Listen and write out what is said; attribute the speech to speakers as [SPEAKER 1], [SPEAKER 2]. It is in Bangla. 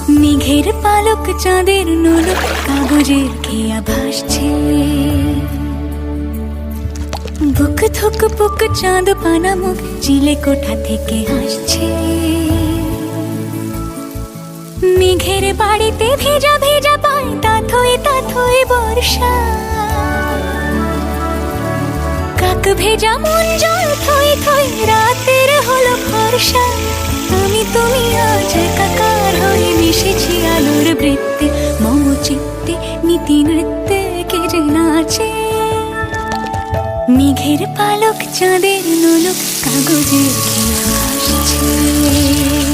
[SPEAKER 1] মেঘের পালক চাঁদের নোলক কাগজের খেয়া ভাসছে। বুক থুক পুক চাঁদ পানা মুখ চিলে কোঠা থেকে হাসছে। মেঘের বাড়িতে ভেজা ভেজা পায় তাথই বর্ষা। কাক ভেজা মন জল থই থই রাতের হলো ফর্সা। আমি তুমি আজ একাকার হয়ে মিশেছি আলোর বৃত্তে। মম চিত্তে নীতি নৃত্যে কে যে নাচে। মেঘের পালক চাঁদের নোলক কাগজের খেয়া ভাসছে।